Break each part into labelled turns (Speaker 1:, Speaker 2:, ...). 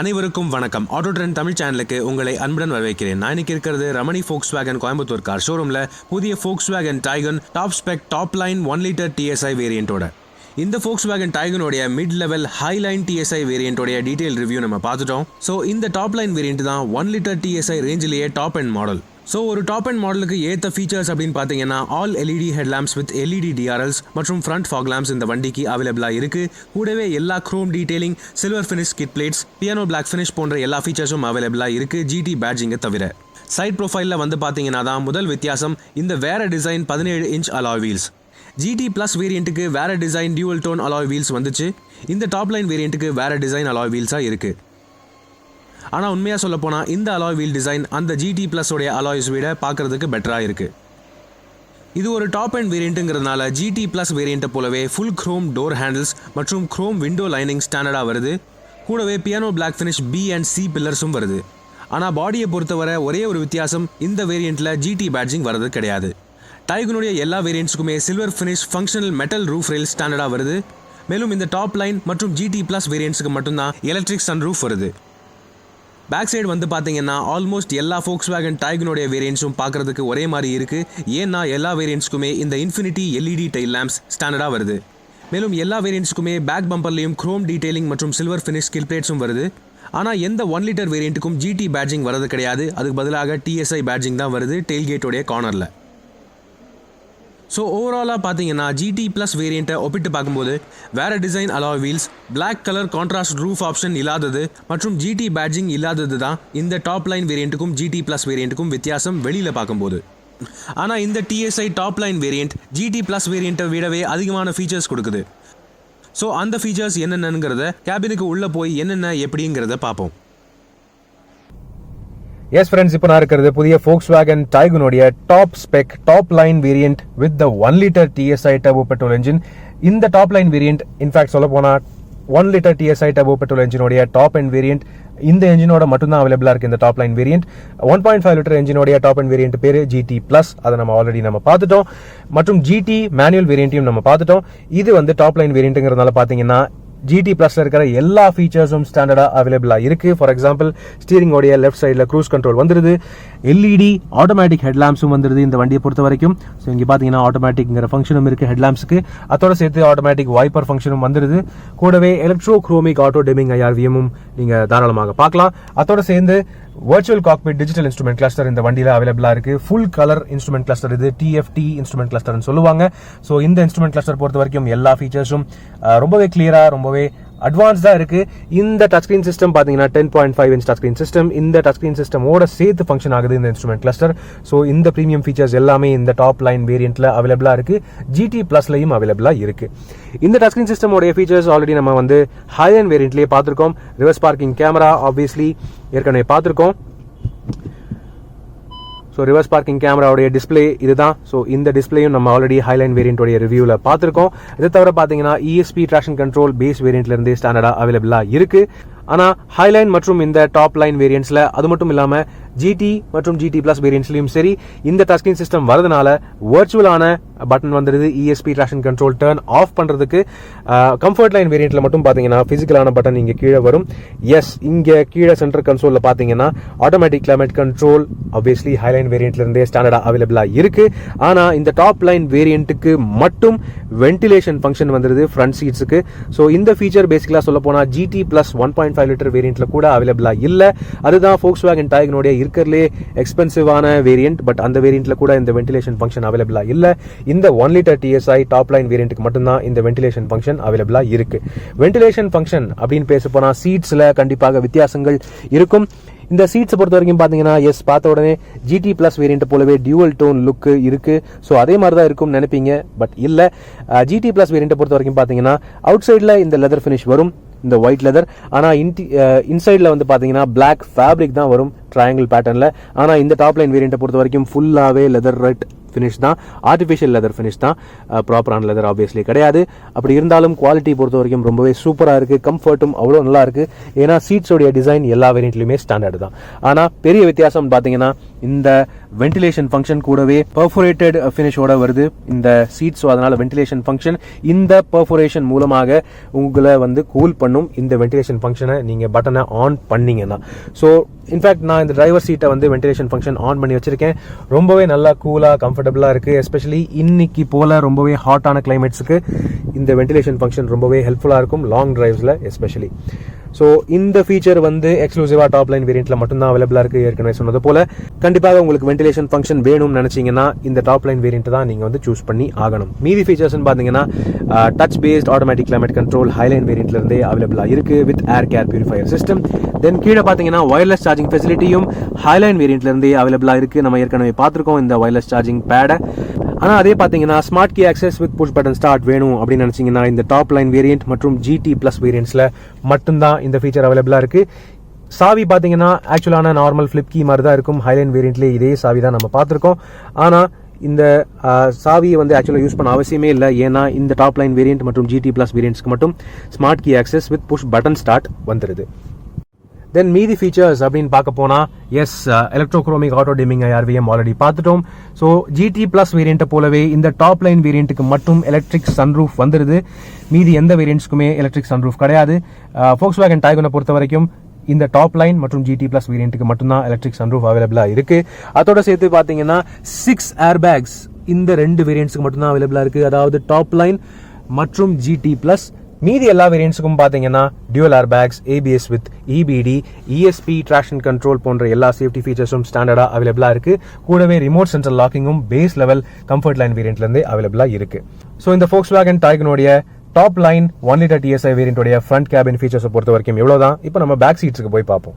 Speaker 1: அனைவருக்கும் வணக்கம். Auto trend Tamil சேனலுக்கு உங்களை அன்புடன் வரவேற்கிறேன். நான் இன்னைக்கு இருக்கிறது ரமணி Volkswagen கோயம்புத்தூர் கார் ஷோரூம்ல புதிய Volkswagen Taycan top spec top line 1 litre TSI வேரியண்டோட. இந்த Volkswagen Taycanோடைய mid level high line TSI வேரியண்டோடைய டீடைல் ரிவ்யூ நம்ம பார்த்துட்டோம். ஸோ இந்த டாப் லைன் வேரியண்ட் தான் 1 லிட்டர் TSI ரேஞ்சிலேயே டாப் அண்ட் மாடல். ஸோ ஒரு டாப் அண்ட் மாடலுக்கு ஏற்ற ஃபீச்சர்ஸ் அப்படின்னு பார்த்தீங்கன்னா all LED headlamps with LED DRLs மற்றும் ஃப்ரண்ட் ஃபாக் லாம்ப்ஸ் இந்த வண்டிக்கு அவைலபிளாக இருக்குது. கூடவே எல்லா chrome detailing, silver finish kit plates, piano black finish போன்ற எல்லா ஃபீச்சர்ஸும் அவைலபிளாக இருக்குது GT பேட்ஜிங்கை தவிர. சைட் ப்ரொஃபைலில் வந்து பார்த்தீங்கன்னா தான் முதல் வித்தியாசம், இந்த வேற design 17 inch alloy wheels. GT plus வேரியண்ட்டுக்கு வேற design dual tone alloy wheels வந்துச்சு. இந்த டாப் லைன் வேரியண்ட்டுக்கு வேற டிசைன் அலாய் வீல்ஸாக இருக்குது. ஆனால் உண்மையாக சொல்ல போனால் இந்த அலாய் வீல் டிசைன் அந்த GT ப்ளஸோடைய அலாய்ஸ் விட பார்க்குறதுக்கு பெட்டராக இருக்குது. இது ஒரு டாப் அண்ட் வேரியண்ட்டுங்கிறதுனால GT ப்ளஸ் வேரியண்ட்டை போலவே ஃபுல் க்ரோம் டோர் ஹேண்டில்ஸ் மற்றும் க்ரோம் விண்டோ லைனிங் ஸ்டாண்டர்டாக வருது. கூடவே piano black finish B and C பில்லர்ஸும் வருது. ஆனால் பாடியை பொறுத்தவரை ஒரே ஒரு வித்தியாசம், இந்த வேரியண்ட்டில் GT பேட்ஜிங் வரது கிடையாது. டைகனுடைய எல்லா வேரியண்ட்ஸுக்குமே silver finish functional metal roof rail ஸ்டாண்டர்டாக வருது. மேலும் இந்த டாப் லைன் மற்றும் GT ப்ளஸ் வேரியண்ட்ஸுக்கு மட்டும்தான் எலக்ட்ரிக் சன் ரூஃப் வருது. பேக் சைடு வந்து பார்த்தீங்கன்னா ஆல்மோஸ்ட் எல்லா Volkswagen Taycanோடைய வேரியண்ட்ஸும் பார்க்குறதுக்கு ஒரே மாதிரி இருக்குது. ஏன்னா எல்லா வேரியண்ட்ஸ்க்குமே இந்த இன்ஃபினிட்டி LED டைல் லேம்ப்ஸ் ஸ்டாண்டர்டாக வருது. மேலும் எல்லா வேரியண்ட்ஸ்க்குமே பேக் பம்பர்லையும் க்ரோம் டீடைலிங் மற்றும் சில்வர் ஃபினிஷ் ஸ்கில் பிளேட்ஸும் வருது. ஆனால் எந்த 1 லிட்டர் வேரியண்ட்டுக்கும் GT பேட்ஜிங் வரது கிடையாது. அதுக்கு பதிலாக TSI பேட்ஜிங் தான் வருது டெயில்கேட்டோடைய கார்னரில். ஸோ ஓவராலாக பார்த்தீங்கன்னா GT ப்ளஸ் வேரியண்ட்டை ஒப்பிட்டு பார்க்கும்போது வேறு design alloy wheels, black colour contrast roof option இல்லாதது மற்றும் GT பேட்ஜிங் இல்லாதது தான் இந்த டாப் லைன் வேரியண்ட்டுக்கும் GT ப்ளஸ் வேரியண்ட்டுக்கும் வித்தியாசம் வெளியில் பார்க்கும்போது. ஆனால் இந்த TSI top line variant GT plus வேரியண்ட்டை விடவே அதிகமான ஃபீச்சர்ஸ் கொடுக்குது. ஸோ அந்த ஃபீச்சர்ஸ் என்னென்னங்கிறத கேபினுக்கு உள்ளே போய் என்னென்ன எப்படிங்கிறத பார்ப்போம்.
Speaker 2: எஸ் ஃப்ரெண்ட்ஸ், இப்போ நான் இருக்கிறது புதிய Volkswagen Taycanோடைய top spec top line variant with the 1 litre TSI turbo petrol engine. இந்த டாப் லைன் வேரியண்ட் இன்ஃபேக்ட் சொல்ல போனால் 1 லிட்டர் TSI டர்போ பெட்ரோல் என்ஜினோடைய டாப் அண்ட் வேரியண்ட் இந்த என்ஜினோட மட்டும்தான் அவைலபிளாக இருக்குது. இந்த டாப் லைன் வேரியண்ட் 1.5 லிட்டர் என்ஜினோடைய டாப் அண்ட் வேரியண்ட் பேர் GT ப்ளஸ், அதை நம்ம ஆல்ரெடி பார்த்துட்டோம். மற்றும் GT மேனுவல் வேரியண்ட்டையும் நம்ம பார்த்துட்டோம். இது வந்து டாப் லைன் வேரியண்ட்டுங்கிறதுனால பார்த்தீங்கன்னா GT ப்ளஸ்ல இருக்கிற எல்லா ஃபீச்சர்ஸும் ஸ்டாண்டர்டா அவைலபிளா இருக்கு. ஃபார் எக்ஸாம்பிள் ஸ்டீரிங் ஓடைய லெஃப்ட் சைடில் க்ரூஸ் கண்ட்ரோல் வந்துருது. LED ஆட்டோமேட்டிக் ஹெட்லாம்ப்ஸும் வந்துருது இந்த வண்டியை பொறுத்த வரைக்கும். ஸோ இங்கே பார்த்தீங்கன்னா ஆட்டோமேட்டிக்ங்கிற ஃபங்க்ஷனும் இருக்கு ஹெட்லாம்ப்ஸுக்கு. அதோட சேர்த்து ஆட்டோமேட்டிக் வைப்பர் ஃபங்க்ஷனும் வந்துருது. கூடவே எலக்ட்ரோ குரோமிக் ஆட்டோ டிமிங் IRVM-உம் நீங்கள் தாராளமாக பார்க்கலாம். அதோட சேர்ந்து virtual cockpit digital instrument cluster இந்த வண்டியில் அவைலபிளாக இருக்கு. ஃபுல் கலர் இன்ஸ்ட்ருமெண்ட் கிளஸ்டர், இது TFT இன்ஸ்ட்ருமெண்ட் கிளஸ்டர்னு சொல்லுவாங்க. ஸோ இந்த இன்ஸ்ட்ருமெண்ட் கிளஸ்டர் பொறுத்த வரைக்கும் எல்லா ஃபீச்சர்ஸும் ரொம்பவே கிளியரா ரொம்பவே அட்வான்ஸ்டா இருக்கு. இந்த டச் ஸ்கிரீன் சிஸ்டம் பாத்தீங்கன்னா 10.5 இன்ச் டச் ஸ்கிரீன் சிஸ்டம். இந்த டச் ஸ்கிரீன் சிஸ்டமோட சேர்த்து ஃபங்க்ஷன் ஆகுது இந்த இன்ஸ்ட்ருமெண்ட் கிளஸ்டர். ஸோ இந்த பிரீமியம் ஃபீச்சர்ஸ் எல்லாமே இந்த டாப் லைன் வேரியண்ட்ல அவைலபிளா இருக்கு. GT ப்ளஸ்லையும் அவைலபிளா இருக்கு. இந்த டச் ஸ்கிரீன் சிஸ்டமோட ஃபீச்சர்ஸ் ஆல்ரெடி நம்ம வந்து ஹை அண்ட் வேரியண்ட்லயே பார்த்திருக்கோம். ரிவர்ஸ் பார்க்கிங் கேமரா ஆப்வியஸ்லி ஏற்கனவே பார்த்திருக்கோம். ஸோ ரிவர்ஸ் பார்க்கிங் கேமராவுடைய டிஸ்பிளே இதுதான். ஸோ இந்த டிஸ்பிளேயும் நம்ம ஆல்ரெடி ஹைலைன் வேரியண்டோடைய ரிவ்யூவில் பார்த்துருக்கோம். இதை தவிர பார்த்தீங்கன்னா ESP ட்ராக்ஷன் கண்ட்ரோல் பேஸ் வேரியண்ட்ல இருந்தே ஸ்டாண்டர்டாக அவைலபிளாக இருக்கு. ஆனால் ஹைலைன் மற்றும் இந்த டாப் லைன் வேரியண்ட்ஸ்ல அது மட்டும் இல்லாமல் GT மற்றும் GT ப்ளஸ் வேரியண்ட்ஸ்லையும் சரி இந்த டச் ஸ்கிரீன் சிஸ்டம் வரதுனால வர்ச்சுவலான பட்டன் வந்துருது. ESP traction control turn of பண்றதுக்கு. கம்ஃபர்ட் லைன் வேரியண்ட்ல மட்டும் பார்த்தீங்கன்னா பிசிக்கலான பட்டன் இங்கே கீழே வரும். எஸ், இங்கே கீழே சென்டர் கன்சோல்ல பார்த்தீங்கன்னா automatic climate control obviously highline வேரியண்ட்ல இருந்தே ஸ்டாண்டர்டா அவைலபிளா இருக்கு. ஆனா இந்த டாப் லைன் வேரியண்ட்டுக்கு மட்டும் வென்டிலேஷன் ஃபங்க்ஷன் வந்துருது ஃப்ரண்ட் சீட்ஸுக்கு. ஸோ இந்த ஃபீச்சர் பேசிக்கலா சொல்ல போனா GT ப்ளஸ் 1.5 லிட்டர் வேரியண்ட்ல கூட அவைலபிளா இல்ல. அதுதான் Volkswagen Taycanோட இருக்கிறதுலே எக்ஸ்பென்சிவான வேரியண்ட். பட் அந்த வேரியண்ட்ல கூட இந்த வென்டிலேஷன் ஃபங்க்ஷன் அவைலபிளா இல்ல. இந்த 1 லிட்டர் TSI டாப் லைன் வேரியண்ட்டுக்கு மட்டும்தான் இந்த வென்டிலேஷன் ஃபங்க்ஷன் அவைலபிளா இருக்கு. வென்டிலேஷன் ஃபங்க்ஷன் அப்படின்னு பேச போனா சீட்ஸ்ல கண்டிப்பாக வித்தியாசங்கள் இருக்கும். இந்த சீட்ஸ் பொறுத்த வரைக்கும் பாத்தீங்கன்னா எஸ், பார்த்த உடனே GT ப்ளஸ் வேரியண்ட் போலவே டியூவல் டோன் லுக் இருக்கு. ஸோ அதே மாதிரி தான் இருக்கும் நினைப்பீங்க, பட் இல்ல. GT ப்ளஸ் வேரியண்ட் பொறுத்த வரைக்கும் பாத்தீங்கன்னா அவுட் சைட்ல இந்த லெதர் ஃபினிஷ் வரும், இந்த ஒயிட் லெதர். ஆனா இன்சைட்ல வந்து பாத்தீங்கன்னா பிளாக் ஃபேப்ரிக் தான் வரும். ட்ரையாங்கிள் பேட்டர்னில். ஆனால் இந்த டாப் லைன் வேரியண்ட்டை பொறுத்த வரைக்கும் ஃபுல்லாகவே லெதர் ரெட் ஃபினிஷ் தான், ஆர்டிஃபிஷியல் லெதர் ஃபினிஷ் தான், ப்ராப்பரான லெதர் ஆப்வியஸ்லி கிடையாது. அப்படி இருந்தாலும் குவாலிட்டி பொறுத்த வரைக்கும் ரொம்பவே சூப்பராக இருக்குது, கம்ஃபர்ட்டும் அவ்வளோ நல்லா இருக்குது. ஏன்னா சீட்ஸோடைய டிசைன் எல்லா வேரியண்ட்லையுமே ஸ்டாண்டர்டு தான். ஆனால் பெரிய வித்தியாசம் பார்த்தீங்கன்னா இந்த வென்டிலேஷன் ஃபங்க்ஷன் கூடவே பர்ஃபோரேட்டட் ஃபினிஷோட வருது இந்த சீட். ஸோ அதனால் வென்டிலேஷன் ஃபங்க்ஷன் இந்த பர்ஃபோரேஷன் மூலமாக உங்களை வந்து கூல் பண்ணும். இந்த வென்டிலேஷன் ஃபங்க்ஷனை நீங்கள் பட்டனை ஆன் பண்ணீங்கன்னா. ஸோ இன்ஃபேக்ட் நான் இந்த டிரைவர் சீட்டை வந்து வென்டிலேஷன் ஃபங்க்ஷன் ஆன் பண்ணி வச்சிருக்கேன். ரொம்பவே நல்லா கூலாக கம்ஃபர்டபுளாக இருக்குது. எஸ்பெஷலி இன்னைக்கு போல் ரொம்பவே ஹாட்டான கிளைமேட்ஸுக்கு இந்த வென்டிலேஷன் ஃபங்க்ஷன் ரொம்பவே ஹெல்ப்ஃபுல்லாக இருக்கும் லாங் டிரைவ்ஸில் எஸ்பெஷலி. ஸோ இந்த ஃபீச்சர் வந்து எக்ஸ்க்ளூசிவாக டாப் லைன் வேரியண்ட்டில் மட்டும்தான் அவைலபிளாக இருக்குது. ஏற்கனவே சொன்னது போல் கண்டிப்பாக உங்களுக்கு வென்டிலேஷன் ஃபங்க்ஷன் வேணும்னு நினச்சிங்கன்னா இந்த டாப் லைன் வேரியண்ட் தான் நீங்கள் வந்து சூஸ் பண்ணி ஆகணும். மீதி ஃபீச்சர்ஸ்னு பார்த்தீங்கன்னா touch based automatic climate control highline வேரியண்ட்லேருந்தே அவைலபிளாக இருக்குது with air care purifier system. Then கீழே பார்த்தீங்கன்னா ஒயர்லெஸ் சார்ஜிங் ஃபெசிலிட்டியும் ஹைலைன் வேரியண்ட்லேருந்தே அவைலபிளாக இருக்குது. நம்ம ஏற்கனவே பார்த்துருக்கோம் இந்த ஒயர்லெஸ் சார்ஜிங் பேடை. ஆனால் அதே பார்த்தீங்கன்னா smart key access with push button start வேணும் அப்படின்னு நினச்சிங்கன்னா இந்த டாப் லைன் வேரியண்ட் மற்றும் GT Plus வேரியண்ட்ஸில் மட்டும்தான் இந்த ஃபீச்சர் அவைலபிளாக இருக்குது. சாவி பார்த்தீங்கன்னா ஆக்சுவலான நார்மல் ஃப்ளிப் கீ மாதிரி தான் இருக்கும். ஹைலைன் வேரியண்ட்லேயே இதே சாவி தான் நம்ம பார்த்துருக்கோம். ஆனால் இந்த சாவியை வந்து ஆக்சுவலாக யூஸ் பண்ண அவசியமே இல்லை. ஏன்னா இந்த டாப் லைன் வேரியண்ட் மற்றும் GT Plus வேரியண்ட்ஸ்க்கு மட்டும் smart key access with push button start வந்துடுது. தென் மீதி ஃபீச்சர்ஸ் அப்படின்னு பார்க்க போனால் electrochromic auto dimming IRVM already பார்த்துட்டோம். ஸோ GT Plus வேரியண்ட்டை போலவே இந்த டாப் லைன் வேரியண்ட்டுக்கு மட்டும் எலக்ட்ரிக் சன்ரூஃப் வந்துடுது. மீதி எந்த வேரியண்ட்ஸ்க்குமே எலக்ட்ரிக் சன்ரூஃப் கிடையாது. Volkswagen Taycan பொறுத்த வரைக்கும் இந்த டாப் லைன் மற்றும் GT Plus வேரியண்ட்டுக்கு மட்டும்தான் எலக்ட்ரிக் சன்ரூஃப் அவைலபிளாக இருக்குது. அதோட சேர்த்து பார்த்தீங்கன்னா 6 ஏர்பேக்ஸ் இந்த ரெண்டு வேரியண்ட்ஸுக்கு மட்டும்தான் அவைலபிளாக இருக்குது. அதாவது டாப் லைன் மற்றும் GT Plus. மீதி எல்லா வேரியண்ட்ஸுக்கும் பார்த்தீங்கன்னா dual airbags, ABS with EBD, ESP traction control போன்ற எல்லா சேஃப்டி ஃபீச்சர்ஸும் ஸ்டாண்டர்டாக அவைலபிளாக இருக்குது. கூடவே ரிமோட் சென்ட்ரல் லாக்கிங்கும் பேஸ் லெவல் கம்ஃபர்ட் லைன் வேரியண்ட்லேருந்து அவைலபிளாக இருக்குது. ஸோ இந்த Volkswagen Taycan top line 1 litre TSI வேரியண்ட்டோடைய ஃப்ரண்ட் கேபின் ஃபீச்சர்ஸை பொறுத்த வரைக்கும் எவ்வளோதான். இப்போ நம்ம பேக் சீட்ஸுக்கு போய் பார்ப்போம்.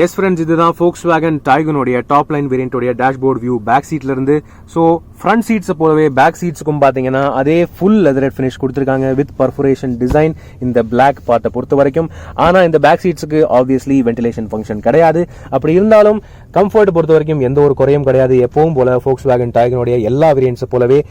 Speaker 2: எஸ் ஃப்ரெண்ட்ஸ், இதுதான் Volkswagen Taycan டாப் லைன் வேரியண்ட்டோடைய டேஷ்போர்ட் வியூ பேக் சீட்ல இருந்து. ஸோ ஃப்ரண்ட் சீட்ஸை போலவே பேக் சீட்ஸுக்கும் பார்த்தீங்கன்னா அதே ஃபுல் லெதர் ஃபினிஷ் கொடுத்துருக்காங்க வித் பர்ஃபோரேஷன் டிசைன் இந்த பிளாக் பார்ட்டை பொறுத்த வரைக்கும். ஆனால் இந்த பேக் சீட்ஸுக்கு ஆப்வியஸ்லி வென்டிலேஷன் ஃபங்க்ஷன் கிடையாது. அப்படி இருந்தாலும் கம்ஃபர்ட் பொறுத்த வரைக்கும் எந்த ஒரு குறையும் கிடையாது. எப்பவும் போல Volkswagen Taycan எல்லா வேரியண்ட்ஸை போலவே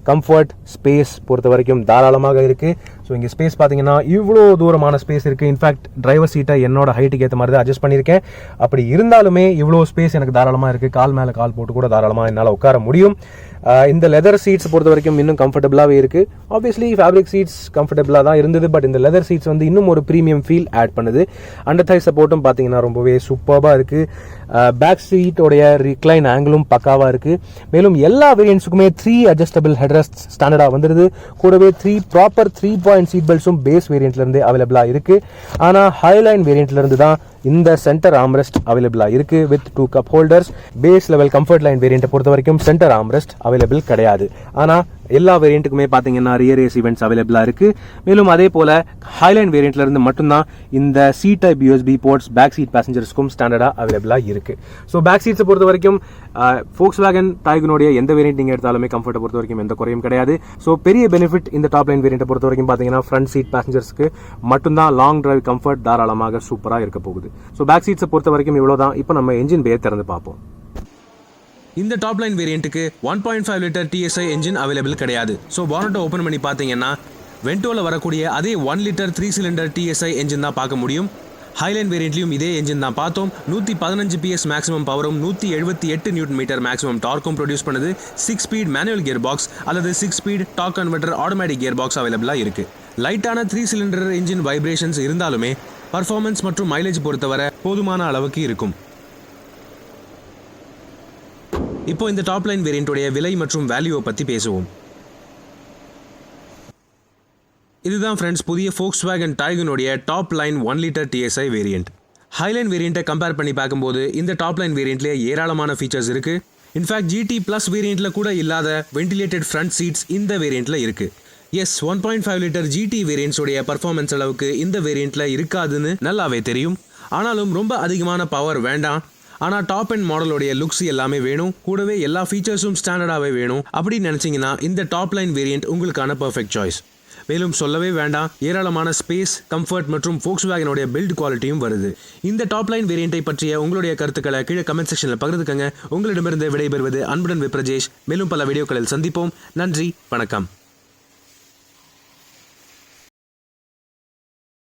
Speaker 2: கம்ஃபர்ட் ஸ்பேஸ் பொறுத்த வரைக்கும் தாராளமாக இருக்குது. ஸோ இங்கே ஸ்பேஸ் பார்த்தீங்கன்னா இவ்வளோ தூரமான ஸ்பேஸ் இருக்குது. இன்ஃபேக்ட் டிரைவர் சீட்டை என்னோட ஹைட்டுக்கு ஏற்ற மாதிரி தான் அட்ஜஸ்ட் பண்ணியிருக்கேன். அப்படி இருந்தாலுமே இவ்வளோ ஸ்பேஸ் எனக்கு தாராளமாக இருக்குது. கால் மேலே கால் போட்டு கூட தாராளமாக என்னால் உட்கார முடியும். இந்த லெதர் சீட்ஸ் பொறுத்த வரைக்கும் இன்னும் கம்ஃபர்டபுளாகவே இருக்குது. ஆப்வியஸ்லி ஃபேப்ரிக் சீட்ஸ் கம்ஃபர்டபுளாக தான் இருந்தது. பட் இந்த லெதர் சீட்ஸ் வந்து இன்னும் ஒரு ப்ரீமியம் ஃபீல் ஆட் பண்ணுது. அண்டர் தை சப்போர்ட்டும் பார்த்தீங்கன்னா ரொம்பவே சூப்பராக இருக்குது. பேக் சீட்டோடைய ரிக்ளைன் ஆங்கிளும் பக்காவாக இருக்குது. மேலும் எல்லா வேரியன்ட்ஸுக்குமே 3 அட்ஜஸ்டபிள் ஹெட்ரெஸ்ட் ஸ்டாண்டர்டாக வந்துடுது. கூடவே 3 ப்ராப்பர் 3-point சீட் பெல்ட்ஸும் பேஸ் வேரியண்ட்லேருந்து அவைலபிளாக இருக்குது. ஆனால் ஹைலைன் வேரியண்ட்லேருந்து தான் இந்த சென்டர் ஆம்ரெஸ்ட் அவைலபிளாக இருக்குது with 2 cup holders. Base level comfort line வேரியண்ட்டை பொறுத்த வரைக்கும் சென்டர் ஆம்ரெஸ்ட் அவைலபிள் கிடையாது. ஆனால் எல்லா வேரியண்ட்டுக்குமே பார்த்தீங்கன்னா ரியர் ஏசி வென்ட்ஸ் அவைலபிளாக இருக்குது. மேலும் அதே போல் ஹைலைன் வேரியண்ட்லேருந்து மட்டும்தான் இந்த C type USB ports back seat பேசஞ்சர்ஸ்க்கும் ஸ்டாண்டர்டாக அவைலபிளாக இருக்குது. ஸோ பேக் சீட்ஸை பொறுத்த வரைக்கும் Volkswagen Taycan எந்த வேரியண்ட் நீங்கள் எடுத்தாலுமே கம்ஃபர்ட்டை பொறுத்த வரைக்கும் எந்த குறையும் கிடையாது. ஸோ பெரிய பெனிஃபிட் இந்த டாப் லைன் வேரியண்ட்டை பொறுத்த வரைக்கும் பார்த்தீங்கன்னா ஃப்ரண்ட் சீட் பேசஞ்சர்ஸ்க்கு மட்டும்தான் லாங் டிரைவ் கம்ஃபர்ட் தாராளமாக சூப்பராக இருக்க போகுது. ஸோ பேக் சீட்ஸை பொறுத்த வரைக்கும் இவ்வளோதான். இப்போ நம்ம என்ஜின் பேர் திறந்து பார்ப்போம்.
Speaker 1: இந்த டாப் லைன் வேரியண்ட்டுக்கு 1.5 லிட்டர் TSI என்ஜின் அவைலபிள் கிடையாது. ஸோ பானட்டை ஓப்பன் பண்ணி பார்த்தீங்கன்னா வென்டோவில் வரக்கூடிய அதே 1 லிட்டர் 3 சிலிண்டர் TSI என்ஜின் தான் பார்க்க முடியும். ஹைலைன் வேரியண்ட்லையும் இதே என்ஜின் தான் பார்த்தோம். 115 PS மேக்ஸிமம் பவரும் 178 Nm மேக்ஸிமம் டார்க்கும் ப்ரொடியூஸ் பண்ணுது. 6 ஸ்பீட் மேனுவல் கியர் பாக்ஸ் அல்லது 6 speed torque converter automatic gear box அவைலபிளாக இருக்குது. லைட்டான 3 சிலிண்டர் என்ஜின் வைப்ரேஷன்ஸ் இருந்தாலுமே பர்ஃபார்மன்ஸ் மற்றும் மைலேஜ் பொறுத்தவரை போதுமான அளவுக்கு இருக்கும். இப்போ இந்த டாப் லைன் வேரியண்ட்டோடைய விலை மற்றும் வேல்யூவை பற்றி பேசுவோம். இதுதான் ஃப்ரெண்ட்ஸ் புதிய Volkswagen Taycan top line 1 litre TSI variant. Highline வேரியண்ட்டை கம்பேர் பண்ணி பார்க்கும்போது இந்த டாப் லைன் வேரியண்ட்லேயே ஏராளமான ஃபீச்சர்ஸ் இருக்குது. இன்ஃபேக்ட் GT Plus வேரியண்ட்டில் கூட இல்லாத வென்டிலேட்டட் ஃப்ரண்ட் சீட்ஸ் இந்த வேரியண்ட்டில் இருக்குது. எஸ் 1.5 லிட்டர் GT வேரியண்ட்ஸோடைய பர்ஃபார்மன்ஸ் அளவுக்கு இந்த வேரியண்ட்டில் இருக்காதுன்னு நல்லாவே தெரியும். ஆனாலும் ரொம்ப அதிகமான பவர் வேண்டாம். ஆனால் டாப் அண்ட் மாடலோடைய லுக்ஸ் எல்லாமே வேணும். கூடவே எல்லா ஃபீச்சர்ஸும் ஸ்டாண்டர்டாகவே வேணும் அப்படின்னு நினச்சிங்கன்னா இந்த டாப் லைன் வேரியண்ட் உங்களுக்கான பர்ஃபெக்ட் சாய்ஸ். மேலும் சொல்லவே வேண்டாம், ஏராளமான ஸ்பேஸ், கம்ஃபர்ட் மற்றும் Volkswagen-உடைய பில்ட் குவாலிட்டியும் வருது. இந்த டாப் லைன் வேரியண்டை பற்றிய உங்களுடைய கருத்துக்களை கீழே கமெண்ட் செக்ஷனில் பகிர்ந்துக்கங்க. உங்களிடமிருந்து விடைபெறுவது அன்புடன் விப்ரஜேஷ். மேலும் பல வீடியோக்களில் சந்திப்போம். நன்றி, வணக்கம்.